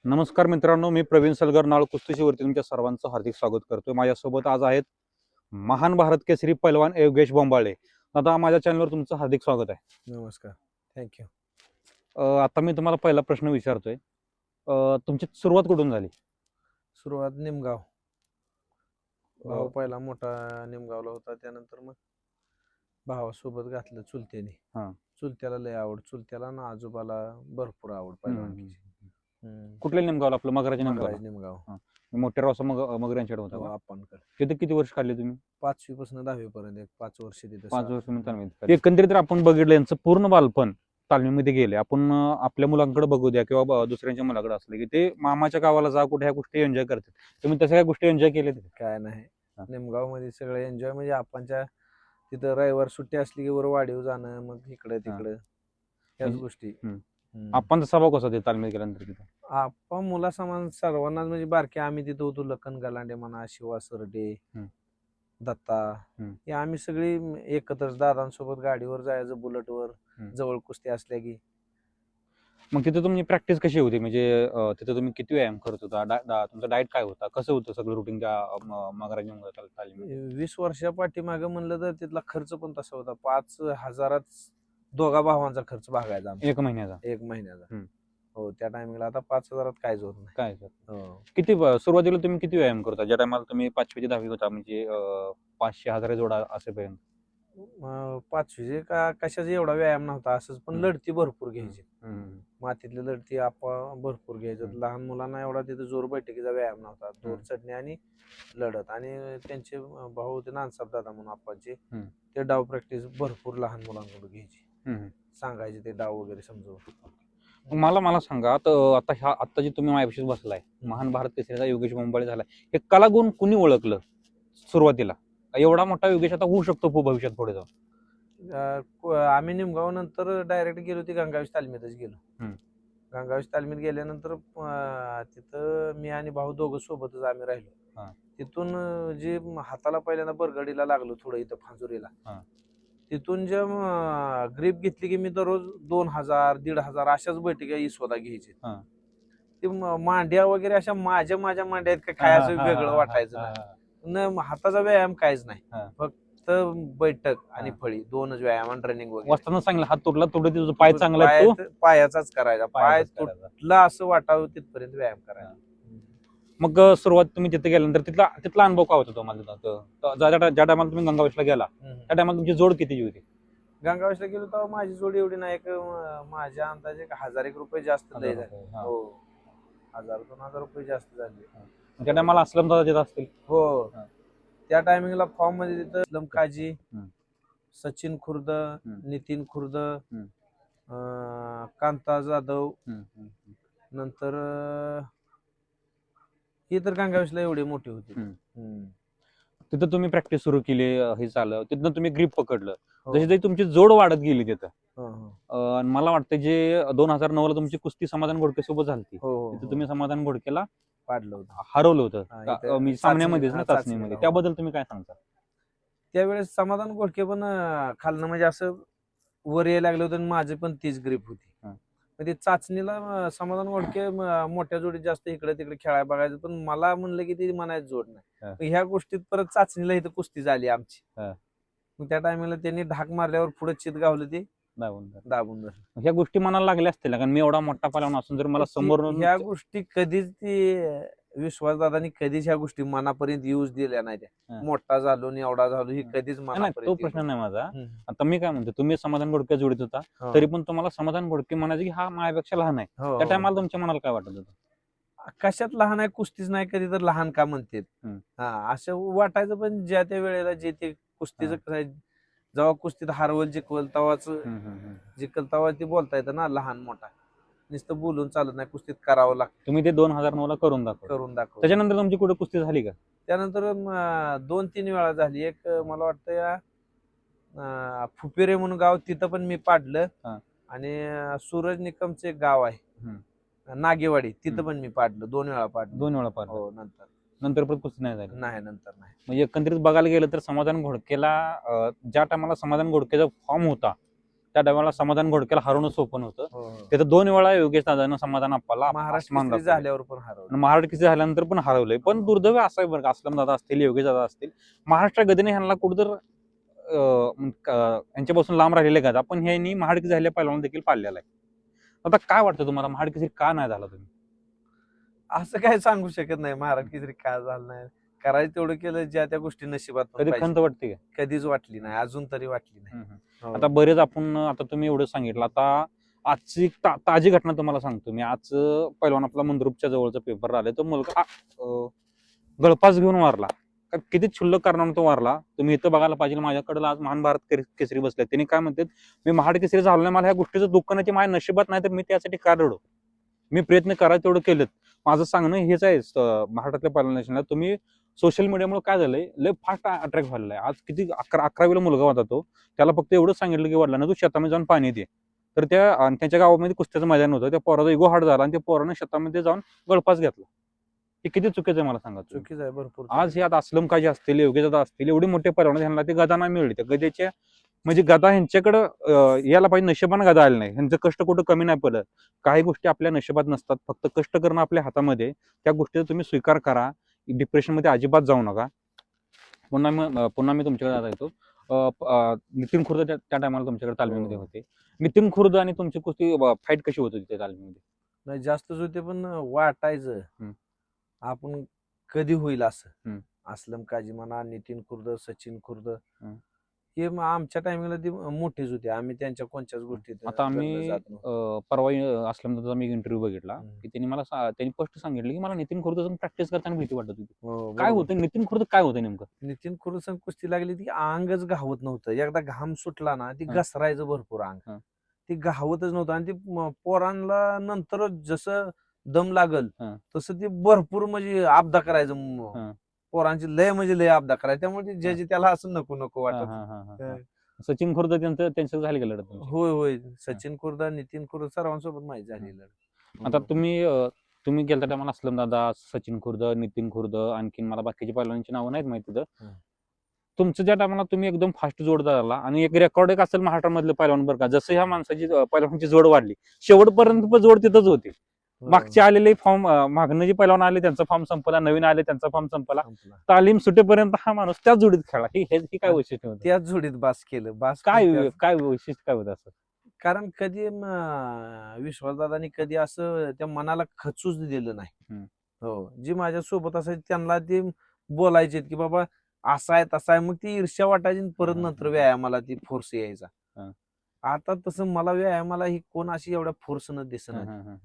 नमस्कार मित्रांनो, मी प्रवीण सलगर नाळ कुस्तीवरती तुमच्या सर्वांचं हार्दिक स्वागत करतोय. माझ्यासोबत आज आहेत महान भारत केसरी पैलवान योगेश बोंबाळे. दादा, माझ्या चॅनलवर तुमचं हार्दिक स्वागत आहे. नमस्कार, थँक्यू. आता मी तुम्हाला पहिला प्रश्न विचारतोय. तुमची सुरुवात कुठून झाली? सुरुवात निमगाव. भाऊ अ, पहिला मोठा निमगावला होता, त्यानंतर मग भावासोबत घातलं चुलत्याने. हा. चुलत्याला लय आवड, चुलत्याला ना आजोबाला भरपूर आवड पहिलवानकीची. कुठल्या नेमगावला? आपलं मगराच्या नेमगावला? मगराज निमगाव. हा. मोठ्या रावसा मगर यांच्याकडे होता हो, का? आपणकडे तिथे किती वर्ष काढले तुम्ही? 5वी पासून 10वी पर्यंत एक 5 वर्ष तिथे 5 वर्ष मी तालमीत काढले. एकंदरीत आपण बघितलं यांचं पूर्ण बालपण तालमीमध्ये गेले. आपण आपल्या मुलांकडे बघू द्या किंवा दुसऱ्यांच्या मुलाकडे असले की ते मामाच्या गावाला जा, कुठे ह्या गोष्टी एन्जॉय करतात. तुम्ही तशा काही गोष्टी एन्जॉय केल्या तिथे? काय नाही. हा. निमगाव मध्ये सगळे एन्जॉय म्हणजे आपणच्या तिथं रविवार सुट्टी असली की वर वाडीवर जाणं, मग इकडे तिकडे ह्याच म्हणजे- गोष्टी. आपण स्वभाव कसा ते तालमीत गेल्यानंतर तिथे? आपण मुला समान सर्वांनाच म्हणजे बारके आम्ही तिथं होतो. लखन गलांडे म्हणा, शिवा सरडे, दत्ता, हे आम्ही सगळी एकत्रच दादांसोबत गाडीवर जायचं, बुलेटवर जवळ कुस्ती असल्या की. मग तिथे तुमची प्रॅक्टिस कशी होती? म्हणजे तिथे तुम्ही किती व्यायाम करत होता? तुमचा डाएट काय होता? कसं होतं सगळं रुटीन त्या मगराज तालीम? 20 वर्षा पाठीमागं म्हणलं तर तिथला खर्च पण तसा होता. 5,000 दोघा भावांचा खर्च भागायचा आमचा. 1 महिन्याचा? 1 महिन्याचा. हो, त्या टायमिंगला. आता 5,000 काहीच होत नाही. काय सर? हो. किती सुरुवातीला तुम्ही किती व्यायाम करता? ज्या टायमाला तुम्ही 5वी ते 10वी होता, म्हणजे 500-1000 जोडा असेपर्यंत? 5वी का कशाचा एवढा व्यायाम नव्हता असंच, पण लढती भरपूर घ्यायची. मातीतली लढती आपण भरपूर घ्यायचो. लहान मुलांना एवढा तिथे जोर बैठकीचा व्यायाम नव्हता. दोर चढणे आणि लढत. आणि त्यांचे भाऊ होते नानसाब दादा म्हणून आप्पाचे, ते डाव प्रॅक्टिस भरपूर लहान मुलांकडून घ्यायची. सांगायचे ते डाव वगैरे समजवून. मला सांगा, तर आता जे तुम्ही माझ्यापाशी बसलाय, महान भारत केसरीचा योगेश बोंबाळे झालाय, हे कलागुण कुणी ओळखलं सुरुवातीला? एवढा मोठा योगेश आता होऊ शकतो भविष्यात पुढे जाऊन? आम्ही निमगाव नंतर डायरेक्ट गेलो, ती गंगावेश तालमीतच गेलो. गंगावेश तालमीत गेल्यानंतर तिथं मी आणि भाऊ दोघं सोबतच आम्ही राहिलो. तिथून जे हाताला पहिल्यांदा बरगडीला लागलो, थोडं इथं फांजुरीला, तिथून जे ग्रीप घेतली की मी दररोज 2,000 1,500 अशाच बैठकी स्वतः घ्यायचे. ते मांड्या वगैरे अशा माझ्या मांड्या आहेत का काय असं वेगळं वाटायचं नाही. हाताचा व्यायाम काहीच नाही, फक्त बैठक आणि फळी, 2च व्यायाम आणि रनिंग वगैरे. वस्ताना सांगितलं हात तुटला तुटला तुझा पाय चांगला आहे, तो पायाचाच करायचा. पाय तुटला असं वाटावं तिथपर्यंत व्यायाम करायचा. मग सुरुवात तुम्ही तिथे गेल्यानंतर तिथला अनुभव काय होता तुम्हाला? ज्या टायमाला तुम्ही गंगावेशला गेला त्या टायमाला तुमची जोड कितीची होती? गंगावेशला गेलो तेव्हा माझी जोड एवढी नाही, माझ्या अंदाजे 1,000 रुपये जास्त लय झाले. हो, 1,000-2,000 रुपये जास्त झाले. त्या टायमाला असलम दादा देत असतील? हो, त्या टायमिंगला फॉर्म मध्ये तिथं असलम काजी, सचिन खुर्द, नितीन खुर्द, कांता जाधव, नंतर ही तर गंगावेशला एवढी मोठी होती. तिथं तुम्ही प्रॅक्टिस सुरू केली, हे चाललं, तिथनं तुम्ही ग्रीप पकडलं. जशी जशी तुमची जोड वाढत गेली तिथं, मला वाटतं जे 2009 ला तुमची कुस्ती समाधान घोडके सोबत झाली, तिथं तुम्ही समाधान घोडकेला पाडलं होतं, हरवलं होतं सामन्यामध्येच ना, चाचणीमध्ये. त्याबद्दल तुम्ही काय सांगता? त्यावेळेस समाधान घोडके पण खालनं म्हणजे असं वर यायला लागलं होतं, माझी पण तीच ग्रीप होती. ते चाचणीला समाधान घोडके मोठ्या जोडीत जास्त इकडे तिकडे खेळायला बघायचं, पण मला म्हणलं की ती म्हणायची जोड नाही. ह्या गोष्टीत परत चाचणीला इथं कुस्ती झाली आमची. मग त्या टायमिंगला त्यांनी ढाक मारल्यावर पुढे चित गावलं, ते दाबून धरलं. ह्या गोष्टी मनाला लागल्या असतील, कारण मी एवढा मोठा पलावन असून जर मला समोर ह्या गोष्टी कधीच ती विश्वासदादांनी कधीच ह्या गोष्टी मनापर्यंत यूज दिल्या नाही. त्या मोठा झालो आणि एवढा झालो ही कधीच मनापर्यंत. तो प्रश्न नाही माझा. आता मी काय म्हणतो, तुम्ही समाधान घोडके जोडीत होता, तरी पण तुम्हाला समाधान घोडके म्हणायचे की हा माझ्यापेक्षा लहान आहे, त्या टायमाला तुमच्या मनाला काय वाटत होतं? कशात लहान आहे, कुस्तीच नाही कधी तर लहान का म्हणते असं वाटायचं. पण ज्या त्या वेळेला जे ते कुस्तीचं कसं, जेव्हा कुस्तीत हरवल जिंकवल तेव्हाच जिंकल तेव्हा ते बोलता येतं ना, लहान मोठा नुसतं बोलून चालत नाही, कुस्तीत करावं लागतं. तुम्ही ते 2009 ला करून दाखव. त्याच्यानंतर तुमची कुठे कुस्ती झाली का? त्यानंतर 2-3 वेळा झाली. एक मला वाटतं या फुपेरे म्हणून गाव, तिथं पण मी पाडलं. आणि सूरज निकमचं एक गाव आहे नागेवाडी, तिथं पण मी पाडलं. 2 वेळा पाडलं. हो, नंतर पण कुस्ती नाही झाली? नाही, नंतर नाही. म्हणजे एकंदरीत बघायला गेलं तर समाधान घोडकेला ज्या टायमाला समाधान घोडकेचा फॉर्म होता त्या टायमाला समाधान घोडकेला हरवणं सोपं नव्हतं. हो. तिथं 2 वेळा योगेश दादानं समाधान आप्पाला महाराष्ट्र आसमान केसरी दाखवलं. झाल्यावर पण हरवलं. आणि महाराष्ट्र केसरी झाल्यानंतर पण हरवलंय. पण दुर्दैव असं आहे बरं का, असलम दादा असतील, योगेश दादा असतील, महाराष्ट्र गदेने ह्यांना कुठं यांच्यापासून लांब राहिलेले गदा, पण ह्यांनी महाड केसरी झालेल्या पहिलवान देखील पाळलेला आहे. आता काय वाटतं तुम्हाला, महाड केसरी का नाही झाला तुम्ही? असं काय सांगू शकत नाही महाराष्ट्र केसरी का झालं नाही. करायचं तेवढं केलं, ज्या त्या गोष्टी नशिबात कधी खंत वाटते का? कधीच वाटली नाही, अजून तरी वाटली नाही. हो. आता बरेच आपण, आता तुम्ही एवढं सांगितलं, आता आजची ताजी घटना तुम्हाला सांगतो मी. आज पहिलवान आपला मंद्रुपच्या जवळचा पेपर आलाय, तो मुलगा गळपास घेऊन वारला. किती क्षुल्लक कारणानं तो वारला, तुम्ही इथं बघायला पाहिजे. माझ्याकडे आज महान भारत केसरी बसले, त्यांनी काय म्हणतात, मी महाड केसरी झालो नाही, मला ह्या गोष्टीचं दुःख नाही, माझ्या नशिबात नाही, तर मी त्यासाठी का रडू? मी प्रयत्न करायचं तेवढं केलं. माझं सांगणं हेच आहे महाराष्ट्रातल्या पहिलवानांना, तुम्ही सोशल मीडियामुळे काय झालंय, लय फास्ट अट्रॅक्ट व्हायला आहे. आज किती 11-11वीला मुलगा होता तो, त्याला फक्त एवढं सांगितलं की वडिलांना तू शेतामध्ये जाऊन पाणी दे, तर त्यांच्या गावामध्ये कुस्त्याचं मैदान होतं, त्या पोराचा इगो हार्ड झाला आणि त्या पोरानं शेतामध्ये जाऊन गळपास घेतला. हे किती चुकीचं आहे मला सांगा. चुकीचं आहे भरपूर. आज यात असलम काजी असतील, योगेश दादा असतील, एवढे मोठे पहिलवान, ह्यांना ते गदा नाही मिळली. त्या गदेच्या म्हणजे गदा ह्यांच्याकडं यायला पाहिजे, नशिबानं गदा आले नाही. ह्यांचं कष्ट कुठं कमी नाही पडत. काही गोष्टी आपल्या नशिबात नसतात, फक्त कष्ट करणं आपल्या हातामध्ये. त्या गोष्टीचा तुम्ही स्वीकार करा, डिप्रेशन मध्ये अजिबात जाऊ नका. पुन्हा मी तुमच्याकडे आता येतो. नितीन खुर्द त्या टायमाला तुमच्याकडे तालमीमध्ये होते. नितीन खुर्द आणि तुमची कुस्ती फाईट कशी होत होती त्या तालमीमध्ये? नाही जास्तच होते, पण वाटायचं आपण कधी होईल असं. असलम काजी म्हणा, नितीन खुर्द, सचिन खुर्द, हे आमच्या टायमिंगला ती मोठेच होते. आम्ही त्यांच्या कोणत्याच गोष्टीत आता आम्ही परवा असलम दादाचा मी इंटरव्ह्यू बघितला की त्यांनी स्पष्ट सांगितलं की मला नितीन खुर्द प्रॅक्टिस करताना भीती वाटत होती. काय होतं नितीन खुर्द, काय होतं नेमकं? नितीन खुर्द संग कुस्ती लागली ती अंगच घावत नव्हतं. एकदा घाम सुटला ना, ती घसरायचं भरपूर अंग, ती घावतच नव्हतं. आणि ती पोरांना नंतर जसं दम लागल तसं ते भरपूर म्हणजे आपदा करायचं. पोरांची लय म्हणजे लय आपदा करायचं. त्यामुळे जे त्याला असं नको नको वाटत. सचिन खुर्द त्यांचं झाली का लढत? होय, सचिन खुर्द, नितीन खुर्द सर्वांसोबत माहिती झाली लढत. आता तुम्ही गेलता टायमाला असलम दादा, सचिन खुर्द, नितीन खुर्द, आणखीन मला बाकीच्या पहिलवानांची नावं नाहीत माहिती. तर तुमचं ज्या टायमाला तुम्ही एकदम फास्ट जोड झाला, आणि एक रेकॉर्ड एक असेल महाराष्ट्रामधलं पहिलवान बरं का, जसं ह्या माणसाची पहिलवानची जोड वाढली, शेवटपर्यंत जोड तिथंच होती. मागचे आलेले फॉर्म, मागणं जे पहिलवान आले त्यांचा फॉर्म संपला, नवीन आले त्यांचा फॉर्म संपला, तालीम सुटेपर्यंत हा माणूस त्याच जोडीत खेळला. ही काय वैशिष्ट्य होतं? त्याच जोडीत बास केलं. काय वैशिष्ट्य काय होतं असं? कारण कधी विश्वासदादांनी कधी असं त्या मनाला खचूच दिलेलं नाही. हो, जी माझ्या सोबत असायची त्यांना ते बोलायचे की बाबा असा आहे तसा आहे, मग ती ईर्ष्या वाटायची. परत नंतर व्यायामाला ती फोर्स यायचा. आता तसं मला व्यायामाला ही कोण अशी एवढ्या फोर्स न दिसणार.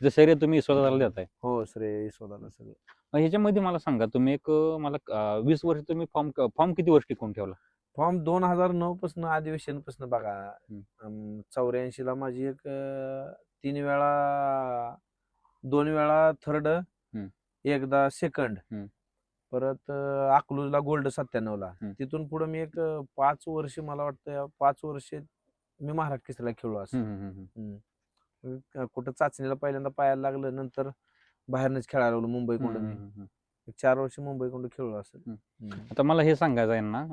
श्रेय तुम्ही स्वतःला देताय? हो, श्रेय स्वतःला सगळं. ह्याच्यामध्ये मला सांगा, तुम्ही मला 20 वर्ष तुम्ही फॉर्म किती वर्ष टिकून ठेवला? फॉर्म 2009 पासून, अधिवेशन पासून बघा. 84 ला माझी एक 2 वेळा थर्ड, एकदा सेकंड, परत अकलूजला गोल्ड 97 ला. तिथून पुढे मी एक 5 वर्ष, मला वाटतं 5 वर्ष मी महाराष्ट्र केसरीला खेळलो असं. कुठं चाचणीला पहिल्यांदा पायाला लागलं, नंतर बाहेरनच खेळायला लागलो मुंबई कोंड. मी 4 वर्ष मुंबई कोंड खेळलो असेल. आता मला हे सांगायचं आहे ना,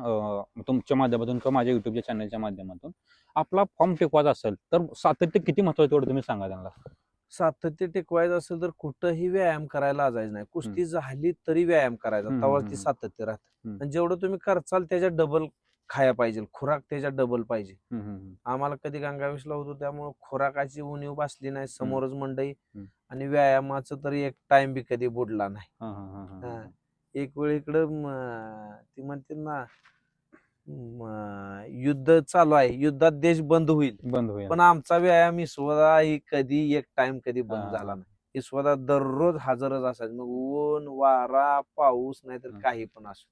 तुमच्या माध्यमातून किंवा माझ्या युट्यूबच्या चॅनलच्या माध्यमातून, आपला फॉर्म टिकवायचा असेल तर सातत्य किती महत्वाचं तेवढं तुम्ही सांगा त्यांना. सातत्य टिकवायचं असेल तर कुठंही व्यायाम करायला लाजायचं नाही. कुस्ती झाली तरी व्यायाम करायचा, तेव्हा ती सातत्य राहतं. आणि जेवढं तुम्ही करचाल त्याच्या डबल खाया पाहिजे, खुराक त्याच्या डबल पाहिजे. आम्हाला कधी गंगावेशला होतो त्यामुळे खुराकाची उणीव बसली नाही, समोरच मंडई, आणि व्यायामाचं तरी एक टाइम बी कधी बुडला नाही. एक वेळ इकडं ती म्हणते ना, युद्ध चालू आहे, युद्धात देश बंद होईल, पण आमचा व्यायाम स्वतः ही कधी एक टाइम कधी बंद झाला नाही. स्वतः दररोज हजरच असायचं. मग ऊन वारा पाऊस नाही तर काही पण असो,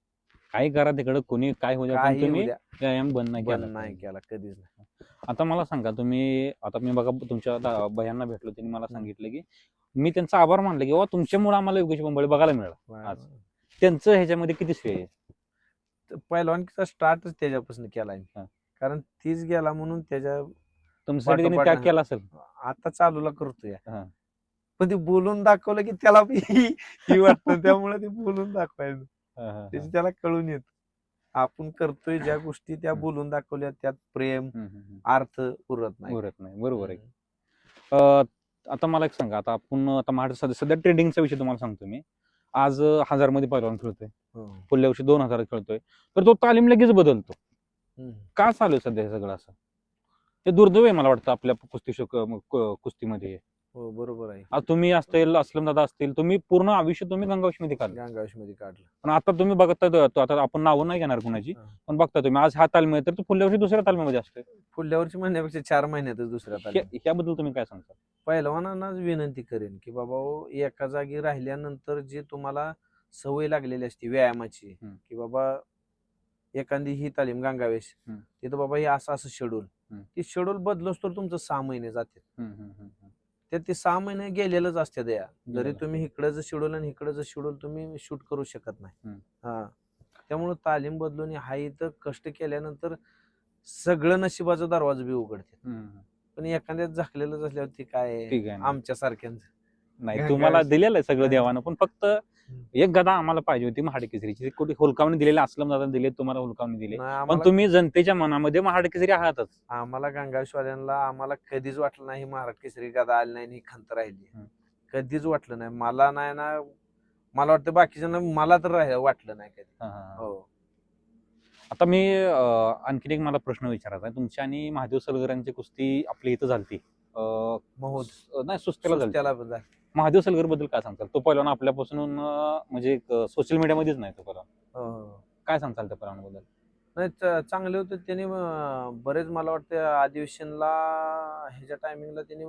काही करा तिकडे, कोणी काय होऊ द्या, तुम्ही व्यायाम बंद नाही केला कधीच नाही. आता मला सांगा, आता मी बघा तुमच्या भयांना भेटलो, त्यांनी मला सांगितलं की मी त्यांचा आभार मानले की बाबा तुमच्यामुळे आम्हाला योगेश बंबळे बघायला मिळाला. आज त्यांचं ह्याच्यामध्ये किती श्रेय आहे? पहिलवानकीचा स्टार्टच त्याच्यापासून केला आहे. कारण तीच गेला म्हणून त्याच्या तुमच्यासाठी त्याग केला असेल. आता चालूला करतोय, पण ते बोलून दाखवलं की त्याला वाटतं, त्यामुळे ते बोलून दाखवायचं, त्याला कळून येत. आपण करतोय ज्या गोष्टी त्या बोलून दाखवल्या त्यात प्रेम अर्थ उरत नाही. बरोबर आहे. आता मला एक सांगा, आता आपण आता महाराष्ट्र सध्या ट्रेडिंगचा विषय तुम्हाला सांगतो मी. आज 1000 मध्ये पहिलवान खेळतोय, पुढल्या वर्षी 2000 खेळतोय, तर तो तालीम लगेच बदलतो. का चालू आहे सध्या हे सगळं असं? ते दुर्दैव आहे मला वाटतं आपल्या कुस्तीमध्ये. हो बरोबर आहे. आज तुम्ही असतील, अस्लम दादा असतील, तुम्ही पूर्ण आयुष्य तुम्ही गंगावेशमध्ये काढलं. पण आता तुम्ही बघता, आता आपण नावं नाही घेणार कुणाची, पण बघता तुम्ही आज हा तालीम आहे तर तो पुढल्या वर्षी दुसऱ्या तालमीमध्ये असतोय. पुढल्या वर्षी म्हणण्यापेक्षा 4 महिन्यातच दुसऱ्या तालीम. याबद्दल तुम्ही काय सांगता? पहिलवानांनाच विनंती करेन की बाबा एका जागी राहिल्यानंतर जे तुम्हाला सवय लागलेली असते व्यायामाची, की बाबा एखादी ही तालीम गंगावेश, तिथं बाबा हे असं शेड्यूल, ती शेड्यूल बदलोस तर तुमचं 6 महिने जाते. ते 6 महिने गेलेलंच असते द्या. जरी तुम्ही इकडचं शेड्यूल आणि इकडचं शेड्यूल तुम्ही शूट करू शकत नाही. त्यामुळे तालीम बदलून हा इथं कष्ट केल्यानंतर सगळं नशिबाचा दरवाजा बी उघडते. पण एखाद्यात झाकलेलंच असल्यावर ते काय आमच्या सारख्यांचं नाही. तुम्हाला दिलेलं आहे सगळं देवानं, पण फक्त एक गदा आम्हाला पाहिजे होती महाड केसरीची. कुठे हुलकावणी दिलेली, अस्लम दादा दिले, तुम्हाला हुलकावणी दिली, पण तुम्ही जनतेच्या मनामध्ये महाड केसरी आहातच. आम्हाला गंगावेशवाल्यांना आम्हाला कधीच वाटलं नाही महाराज केसरी गदा आली नाही, खंत राहिली, कधीच वाटलं नाही. मला नाही ना, मला वाटतं बाकीच्यांना, मला तर वाटलं नाही कधी. हो. आता मी आणखीन एक मला प्रश्न विचारायचा आहे. तुमच्या आणि महादेव सलगरांची कुस्ती आपली इथं झालती, नाही सुस्त्याला झाली. महादेव सलगर बद्दल काय सांगताल? तो पहिलवान आपल्यापासून म्हणजे सोशल मीडियामध्येच नाही तो पहिलवान, काय सांगताल त्या पहिलवानाबद्दल? नाही चांगले होते त्यांनी. बरेच मला वाटतं अधिवेशनला ह्याच्या टायमिंगला त्यांनी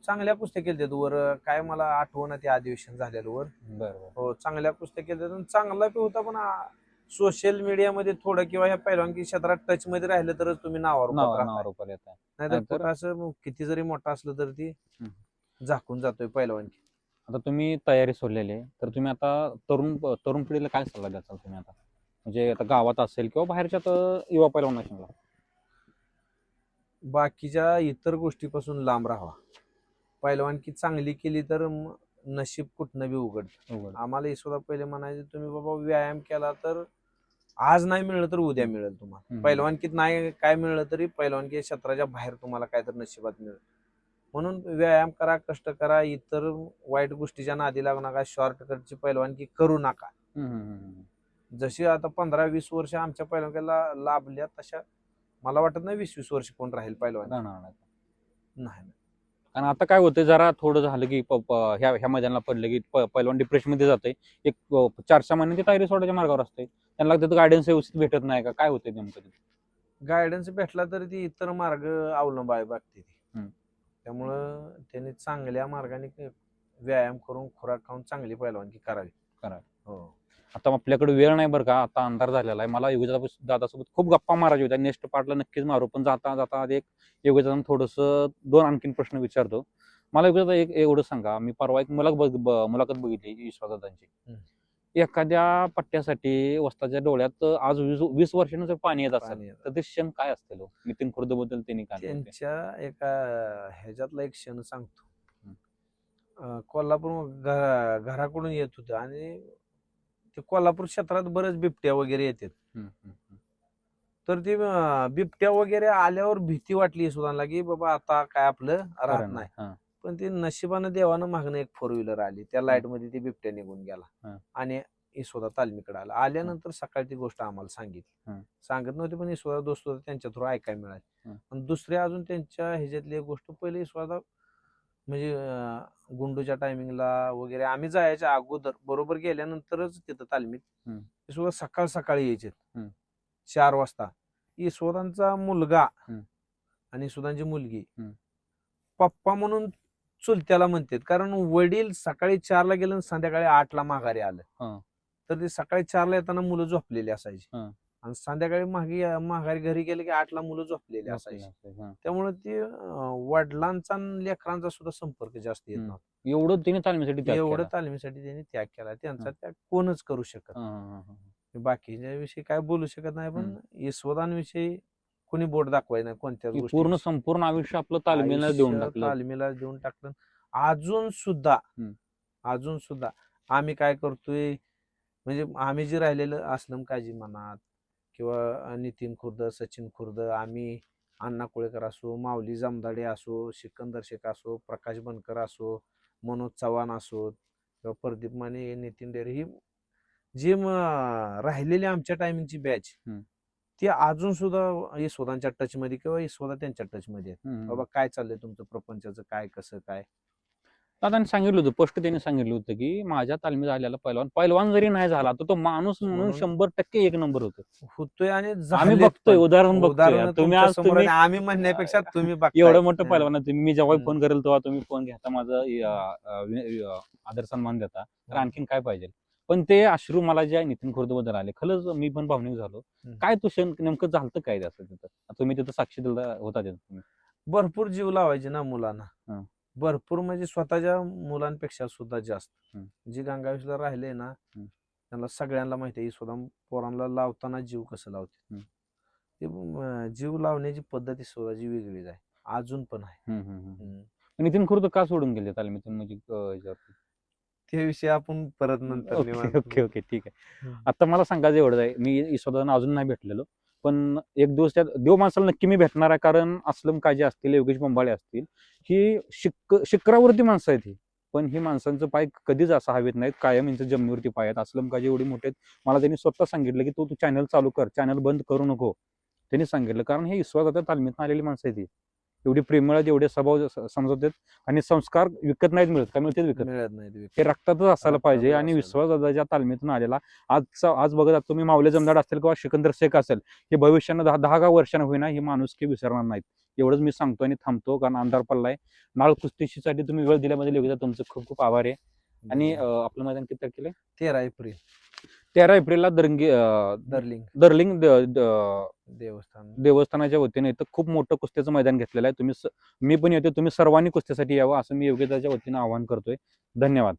चांगल्या कुस्त्या केल्या वर. काय मला आठवण ते अधिवेशन झालेलं वर. हो चांगल्या कुस्त्या केल्या, चांगला बी होता. पण सोशल मीडियामध्ये थोडं किंवा ह्या पैलवानकी क्षेत्रात टच मध्ये राहिलं तरच तुम्ही नावावर येत. नाहीतर असं किती जरी मोठा असलं तर ती झाकून जातोय पैलवानकी. आता तुम्ही तयारी सोडलेली आहे, तर तुम्ही आता तरुण पिढीला काय सल्ला द्याल तुम्ही आता, म्हणजे आता गावात असेल किंवा बाहेरच्या युवा पैलवानांना? बाकीच्या इतर गोष्टीपासून लांब राहावा. पैलवानकी चांगली केली तर नशीब कुठनं बी उघडतं. आम्हाला सुद्धा पहिले म्हणायचे, तुम्ही बाबा व्यायाम केला तर आज नाही मिळलं तर उद्या मिळेल तुम्हाला. पैलवानकीत नाही काय मिळलं तरी पैलवानकी क्षेत्राच्या बाहेर तुम्हाला काय तर नशिबात मिळेल. म्हणून व्यायाम करा, कष्ट करा, इतर वाईट गोष्टीच्या नादी लागू नका, शॉर्टकटची पैलवानकी करू नका. जशी आता 15-20 वर्ष आमच्या पैलवानकीला लाभल्या, तशा मला वाटत नाही 20-20 वर्ष कोण राहील पैलवान. नाही. कारण आता काय होतंय, जरा थोडं झालं की ह्या मैदानाला पडलं की पैलवान डिप्रेशन मध्ये जाते. एक 4-6 महिन्यांची तयारी सोडायच्या मार्गावर असते. त्यांना तिथं गायडन्स व्यवस्थित भेटत नाही का, काय होतंय नेमकं? गायडन्स भेटला तरी ती इतर मार्ग अवलंबाय बघते ती. त्यामुळं त्यांनी चांगल्या मार्गाने व्यायाम करून खुराक खाऊन चांगली पैलवानकी करावी. हो. आता आपल्याकडे वेळ नाही बरं का, आता अंधार झालेला आहे. मला योगेश दादासोबत खूप गप्पा मारायच्या होत्या. नेक्स्ट पार्टला नक्कीच मारू, पण जाता एक योगेश दादा थोडस 2 आणखीन प्रश्न विचारतो. मला योगेश दादा एक एवढं सांगा, मी परवा एक मुलाखत बघितली विश्वासदादांची. एखाद्या पट्ट्यासाठी वस्ताच्या डोळ्यात आज 20 वर्षांचं पाणी येत असेल तर ते क्षण काय असतील? नितीन खुर्द बद्दल त्यांनी काय त्यांच्या एका ह्याच्यातला एक क्षण सांगतो. कोल्हापूर घराकडून येत होतं आणि ते कोल्हापूर क्षेत्रात बरेच बिबट्या वगैरे येतात. तर ते बिबट्या वगैरे आल्यावर भीती वाटली सुधानला की बाबा आता काय आपलं राहत नाही. पण ते नशिबानं देवानं मागणं एक 4 व्हीलर आली, त्या लाईट मध्ये ती बिबट्या निघून गेला आणि यशोदा तालमीकडे आला. आल्यानंतर सकाळी ती गोष्ट आम्हाला सांगितली. सांगत नव्हती, पण यशोदा दोस्त होता त्यांच्या थ्रू ऐकायला मिळाली. पण दुसऱ्या अजून त्यांच्या ह्याच्यातली एक गोष्ट, पहिले यशोदा म्हणजे गुंडूच्या टायमिंगला वगैरे आम्ही जायच्या अगोदर बरोबर गेल्यानंतरच तिथं तालमीत यशोदा सकाळी यायचे 4 वाजता. यशोदांचा मुलगा आणि यशोदांची मुलगी पप्पा म्हणून चुलत्याला म्हणतात, कारण वडील सकाळी 4ला गेलं आणि संध्याकाळी 8ला माघारी आलं. तर ते सकाळी 4ला येताना मुलं झोपलेली असायची आणि संध्याकाळी माघारी घरी गेले की 8ला मुलं झोपलेली असायची. त्यामुळे ते वडिलांचा आणि लेकरांचा सुद्धा संपर्क जास्त येत नव्हता. एवढं तालमीसाठी त्यांनी त्याग केला. त्यांचा त्याग कोणच करू शकत. बाकीच्या विषयी काय बोलू शकत नाही, पण यशोदांविषयी कोणी बोट दाखवायचं नाही कोणत्याच गोष्टी. संपूर्ण आयुष्य आपलं तालमीला देऊन टाकलं. अजून सुद्धा आम्ही काय करतोय, म्हणजे आम्ही जे राहिलेलं असलम काजी मनात किंवा नितीन खुर्द, सचिन खुर्द, आम्ही अण्णा कोळेकर असो, माऊली जमदाडे असो, सिकंदर शेख असो, प्रकाश बनकर असो, मनोज चव्हाण असो किंवा प्रदीप माने, नितीन डेरे, ही जी राहिलेली आमच्या टायमिंगची बॅच ती अजून सुद्धा यशोदांच्या टच मध्ये किंवा यशोदा त्यांच्या टच मध्ये आहेत. बाबा काय चाललंय तुमचं प्रपंचाचं, काय कसं काय. दादांनी सांगितलं होतं, स्पष्ट त्यांनी सांगितलं होतं की माझ्या तालमीत आलेला पैलवान जरी नाही झाला तर तो माणूस म्हणून 100% एक नंबर होतो. होतोय आणि आम्ही बघतोय, उदाहरण बघतोय. तुम्ही आज तुम्ही आम्ही म्हणण्यापेक्षा तुम्ही बघताय. एवढं मोठं पैलवान आहे तुम्ही. मी जेव्हा फोन करेल तेव्हा तुम्ही फोन घेता, माझा आदर सन्मान देता, तर आणखीन काय पाहिजे. पण ते अश्रू मला जे नितीन खुर्द बद्दल आले, खरंच मी पण भावनिक झालो. काय तो क्षण नेमकं झालं काय असं तिथं, तुम्ही तिथं साक्षी दिला होता तिथं. भरपूर जीव लावायचे ना मुलांना, भरपूर म्हणजे स्वतःच्या मुलांपेक्षा सुद्धा जास्त. जी गंगावेशला राहिले ना त्यांना सगळ्यांना माहिती आहे स्वतः पोरांना लावताना जीव कसं लावते. ते जीव लावण्याची पद्धती स्वतःची वेगळीच आहे, अजून पण आहे. नितीन खुर्द का सोडून गेले तालमीतून, म्हणजे ते विषय आपण परत नंतर. ओके ओके ठीक आहे. आता मला सांगायचं एवढं आहे, मी यशोदांना अजून नाही भेटलेलो, पण एक दिवस त्या देव माणसाला नक्की मी भेटणार आहे. कारण असलम काजी असतील, योगेश बंबाळे असतील, ही शिखरावरती माणसं आहेत. ही पण ही माणसांचं पाय कधीच असं हवेत नाहीत, कायम यांचं जमिनीवरती पाय आहेत. असलम काजी एवढी मोठे आहेत, मला त्यांनी स्वतः सांगितलं की तू चॅनल चालू कर, चॅनल बंद करू नको. त्यांनी सांगितलं, कारण हे विश्वासाच्या तालमीत आलेली माणसं आहेत. एवढी प्रेमळ आहेत, एवढे स्वभाव समजवतात, आणि संस्कार विकत नाहीत मिळत, का मिळते विकत नाही. हे रक्तातच असायला पाहिजे. आणि विश्वासदादाच्या तालमीतून आलेला आज बघत तुम्ही माऊली जमदाड असेल किंवा सिकंदर शेख असेल, हे भविष्यानं 10 वर्षांना होईना ही माणुसकी विसरणार नाहीत. एवढंच मी सांगतो आणि थांबतो, कारण अंधार पडलाय. नाळ कुस्तीसाठी तुम्ही वेळ दिल्यामध्ये योगिता तुमचं खूप खूप आभार आहे. आणि आपलं मैदान किती तारखेला? 13 एप्रिल. 13 एप्रिलला दर्लिंग देवस्थानाच्या वतीने इथं खूप मोठं कुस्त्याचं मैदान घेतलेलं आहे. मी पण येतो, तुम्ही सर्वांनी कुस्त्यासाठी यावं असं मी योगिताच्या वतीने आवाहन करतोय. धन्यवाद.